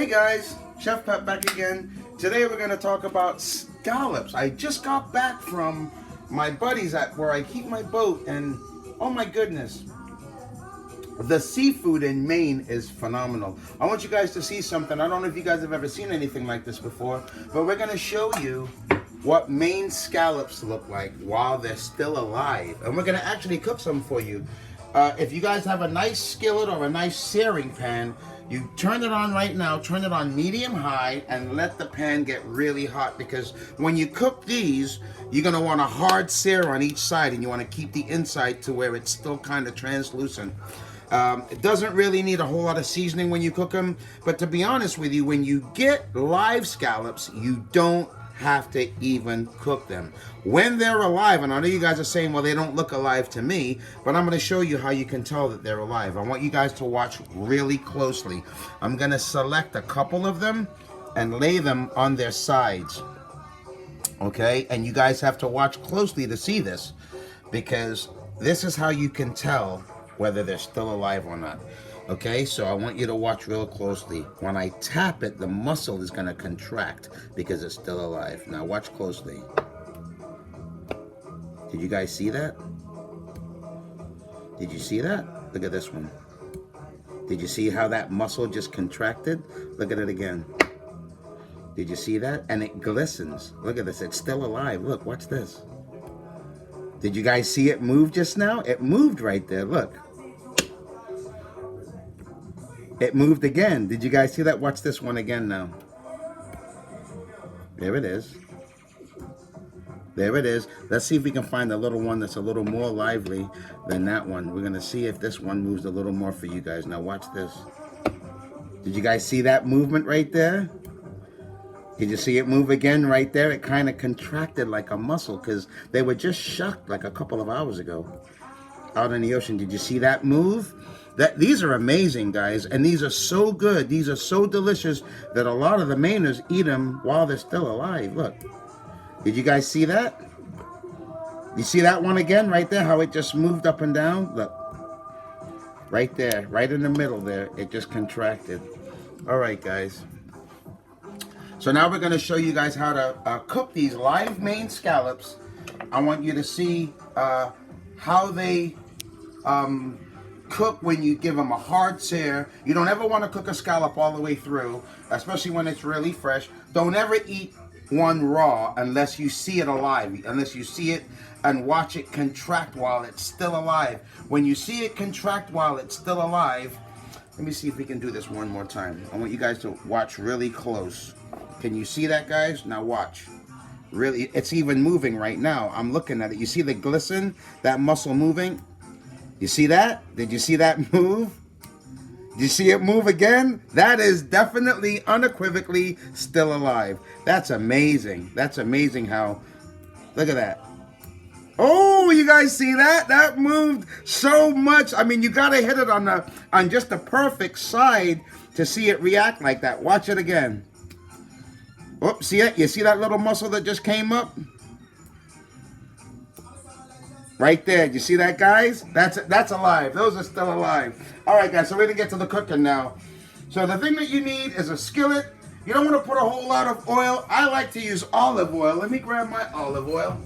Hey guys, Chef Pep back again. Today we're going to talk about scallops. I just got back from my buddies at where I keep my boat, and oh my goodness, the seafood in Maine is phenomenal. I want you guys to see something. I don't know if you guys have ever seen anything like this before, but we're going to show you what Maine scallops look like while they're still alive. And we're going to actually cook some for you. If you guys have a nice skillet or a nice searing pan, you turn it on right now, turn it on medium high, and let the pan get really hot, because when you cook these, you're going to want a hard sear on each side, and you want to keep the inside to where it's still kind of translucent. It doesn't really need a whole lot of seasoning when you cook them, but to be honest with you, when you get live scallops, you don't have to even cook them. When they're alive, and I know you guys are saying, well, they don't look alive to me, but I'm going to show you how you can tell that they're alive. I want you guys to watch really closely. I'm going to select a couple of them and lay them on their sides. Okay, and you guys have to watch closely to see this, because this is how you can tell whether they're still alive or not. Okay, so I want you to watch real closely. When I tap it, the muscle is going to contract because it's still alive. Now watch closely. Did you guys see that? Did you see that? Look at this one. Did you see how that muscle just contracted? Look at it again. Did you see that? And it glistens. Look at this. It's still alive. Look, watch this. Did you guys see it move just now? It moved right there. Look. It moved again. Did you guys see that? Watch this one again now. There it is. There it is. Let's see if we can find a little one that's a little more lively than that one. We're going to see if this one moves a little more for you guys. Now watch this. Did you guys see that movement right there? Did you see it move again right there? It kind of contracted like a muscle because they were just shucked like a couple of hours ago out in the ocean. Did you see that move? These are amazing, guys, and these are so good. These are so delicious that a lot of the Mainers eat them while they're still alive. Look, did you guys see that? You see that one again right there, how it just moved up and down? Look, right there, right in the middle there, it just contracted. All right, guys. So now we're going to show you guys how to cook these live Maine scallops. I want you to see how they cook when you give them a hard sear. You don't ever want to cook a scallop all the way through, especially when it's really fresh. Don't ever eat one raw unless you see it alive, unless you see it and watch it contract while it's still alive. When you see it contract while it's still alive, let me see if we can do this one more time. I want you guys to watch really close. Can you see that, guys? Now watch. Really, it's even moving right now. I'm looking at it. You see the glisten, that muscle moving? You see that? Did you see that move? Did you see it move again? That is definitely, unequivocally still alive. That's amazing. That's amazing how, look at that. Oh, you guys see that? That moved so much. I mean, you gotta hit it on just the perfect side to see it react like that. Watch it again. Oh, see it? You see that little muscle that just came up? Right there. You see that, guys? That's alive. Those are still alive. All right, guys, so we're going to get to the cooking now. So the thing that you need is a skillet. You don't want to put a whole lot of oil. I like to use olive oil. Let me grab my olive oil.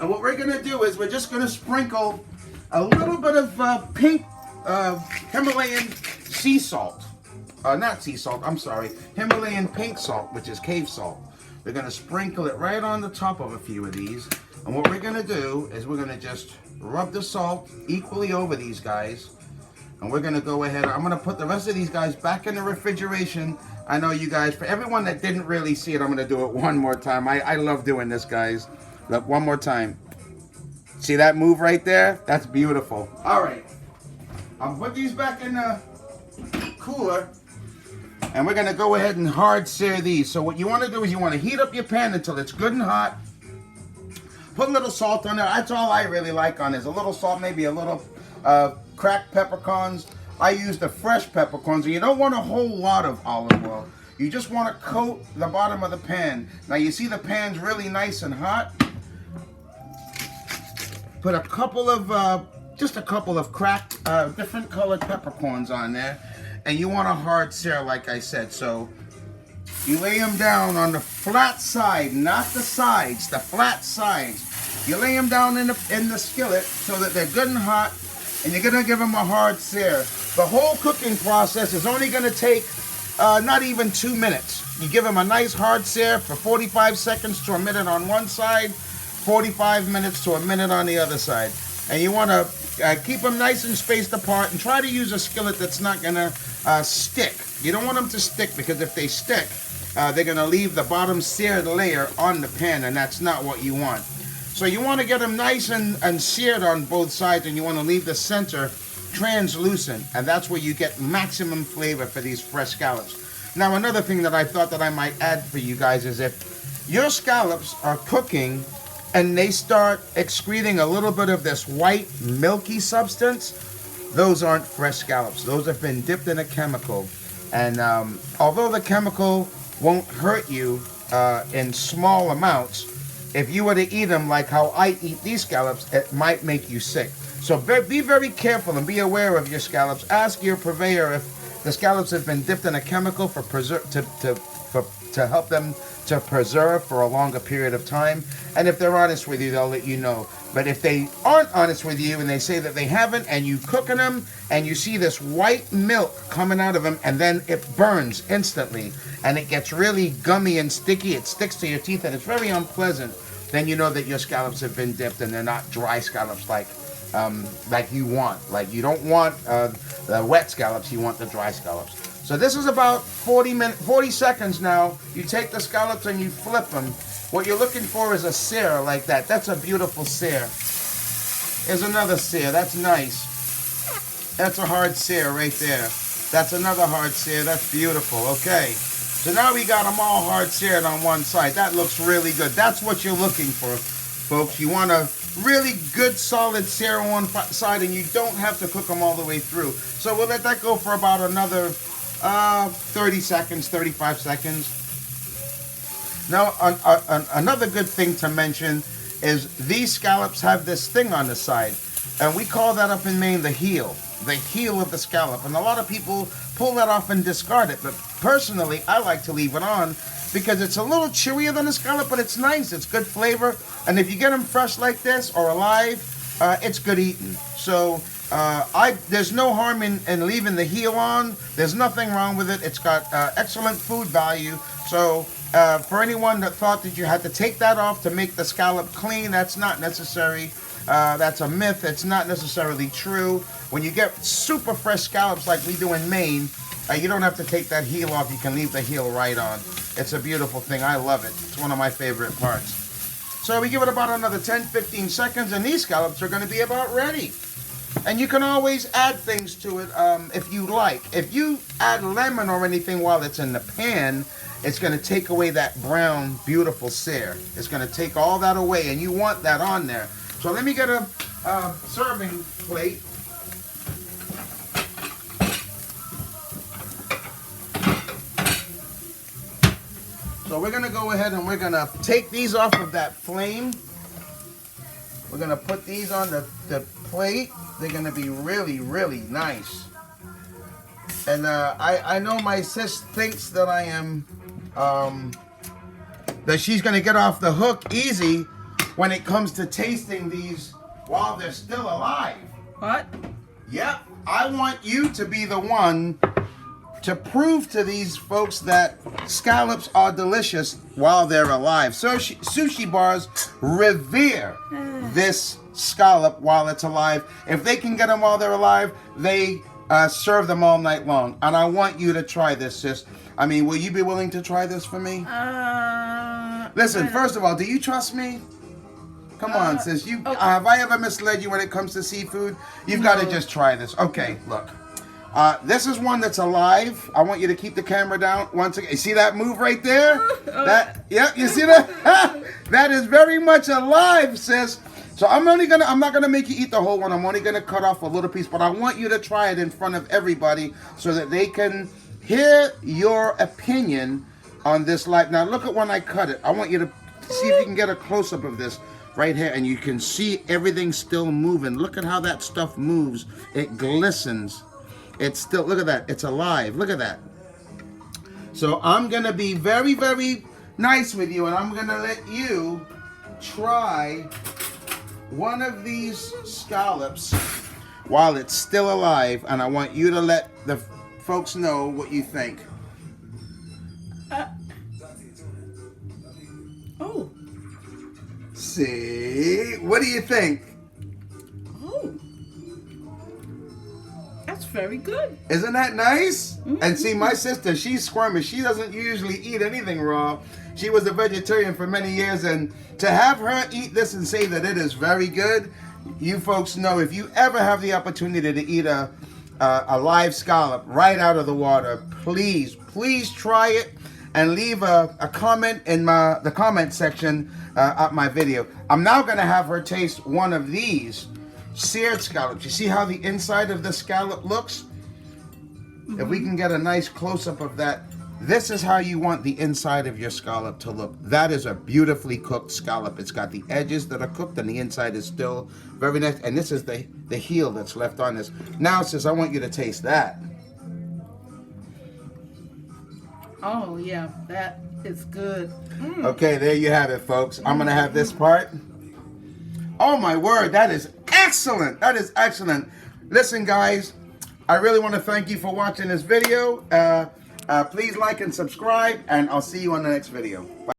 And what we're going to do is we're just going to sprinkle a little bit of pink Himalayan sea salt. Not sea salt, I'm sorry. Himalayan pink salt, which is cave salt. We're going to sprinkle it right on the top of a few of these. And what we're going to do is we're going to just rub the salt equally over these guys. And we're going to go ahead. I'm going to put the rest of these guys back in the refrigeration. I know you guys, for everyone that didn't really see it, I'm going to do it one more time. I love doing this, guys. Look, one more time. See that move right there? That's beautiful. All right. I'll put these back in the cooler. And we're going to go ahead and hard sear these. So what you want to do is you want to heat up your pan until it's good and hot. Put a little salt on there. That's all I really like on this. A little salt, maybe a little cracked peppercorns. I use the fresh peppercorns. And you don't want a whole lot of olive oil. You just want to coat the bottom of the pan. Now you see the pan's really nice and hot. Put a couple of, just a couple of cracked, different colored peppercorns on there. and you want a hard sear, like I said. So you lay them down on the flat side, not the sides, the flat sides. You lay them down in the skillet so that they're good and hot, and you're gonna give them a hard sear. The whole cooking process is only gonna take not even 2 minutes. You give them a nice hard sear for 45 seconds to a minute on one side, 45 minutes to a minute on the other side. And you want to keep them nice and spaced apart, and try to use a skillet that's not going to stick. You don't want them to stick, because if they stick, they're going to leave the bottom seared layer on the pan, and that's not what you want. So you want to get them nice and seared on both sides, and you want to leave the center translucent, and that's where you get maximum flavor for these fresh scallops. Now, another thing that I thought that I might add for you guys is, if your scallops are cooking and they start excreting a little bit of this white milky substance, those aren't fresh scallops. Those have been dipped in a chemical, and although the chemical won't hurt you in small amounts, if you were to eat them like how I eat these scallops, it might make you sick. So be very careful and be aware of your scallops. Ask your purveyor if the scallops have been dipped in a chemical to help them to preserve for a longer period of time. And if they're honest with you, they'll let you know. But if they aren't honest with you and they say that they haven't, and you cooking them and you see this white milk coming out of them, and then it burns instantly and it gets really gummy and sticky, it sticks to your teeth and it's very unpleasant, then you know that your scallops have been dipped and they're not dry scallops like you want. Like, you don't want the wet scallops, you want the dry scallops. So this is about 40 seconds now. You take the scallops and you flip them. What you're looking for is a sear like that. That's a beautiful sear. Here's another sear. That's nice. That's a hard sear right there. That's another hard sear. That's beautiful. Okay. So now we got them all hard seared on one side. That looks really good. That's what you're looking for, folks. You want a really good solid sear on one side, and you don't have to cook them all the way through. So we'll let that go for about another 30 seconds, 35 seconds. Now, another good thing to mention is these scallops have this thing on the side, and we call that up in Maine the heel of the scallop. And a lot of people pull that off and discard it, but personally, I like to leave it on because it's a little chewier than a scallop, but it's nice. It's good flavor, and if you get them fresh like this or alive, it's good eating. So there's no harm in leaving the heel on. There's nothing wrong with it. It's got excellent food value. So for anyone that thought that you had to take that off to make the scallop clean, that's not necessary. That's a myth. It's not necessarily true. When you get super fresh scallops like we do in Maine, you don't have to take that heel off. You can leave the heel right on. It's a beautiful thing. I love it. It's one of my favorite parts. So we give it about another 10-15 seconds, and these scallops are going to be about ready. And you can always add things to it if you like. If you add lemon or anything while it's in the pan, it's going to take away that brown, beautiful sear. It's going to take all that away, and you want that on there. So let me get a serving plate. So we're going to go ahead and we're going to take these off of that flame. We're going to put these on the plate. They're going to be really, really nice. And I know my sis thinks that I am, that she's going to get off the hook easy when it comes to tasting these while they're still alive. What? Yep. I want you to be the one to prove to these folks that scallops are delicious while they're alive. So sushi bars revere this scallop while it's alive. If they can get them while they're alive, they serve them all night long. And I want you to try this, sis. I mean, will you be willing to try this for me? Listen, first of all, do you trust me? Come on, sis. Have I ever misled you when it comes to seafood? You've got to just try this. Okay, look. This is one that's alive. I want you to keep the camera down once again. You see that move right there? Yep, you see that? That is very much alive, sis. So I'm not gonna make you eat the whole one. I'm only gonna cut off a little piece, but I want you to try it in front of everybody so that they can hear your opinion on this live. Now look at when I cut it. I want you to see if you can get a close-up of this right here, and you can see everything still moving. Look at how that stuff moves. It glistens. It's still, look at that, it's alive, look at that. So I'm gonna be very, very nice with you, and I'm gonna let you try one of these scallops while it's still alive, and I want you to let the folks know what you think. Oh. See, what do you think? Oh. That's very good. Isn't that nice? And see, my sister, she's squirmish. She doesn't usually eat anything raw. She was a vegetarian for many years, and to have her eat this and say that it is very good, you folks know, if you ever have the opportunity to eat a live scallop right out of the water, please try it and leave a comment in the comment section of my video. I'm now going to have her taste one of these seared scallops. You see how the inside of the scallop looks? If we can get a nice close-up of that, this is how you want the inside of your scallop to look. That is a beautifully cooked scallop. It's got the edges that are cooked and the inside is still very nice. And this is the heel that's left on this. Now, sis, I want you to taste that. Oh, yeah, that is good. Okay, there you have it, folks. I'm going to have this part. Oh, my word, that is excellent. That is excellent. Listen, guys, I really want to thank you for watching this video. Please like and subscribe, and I'll see you on the next video. Bye.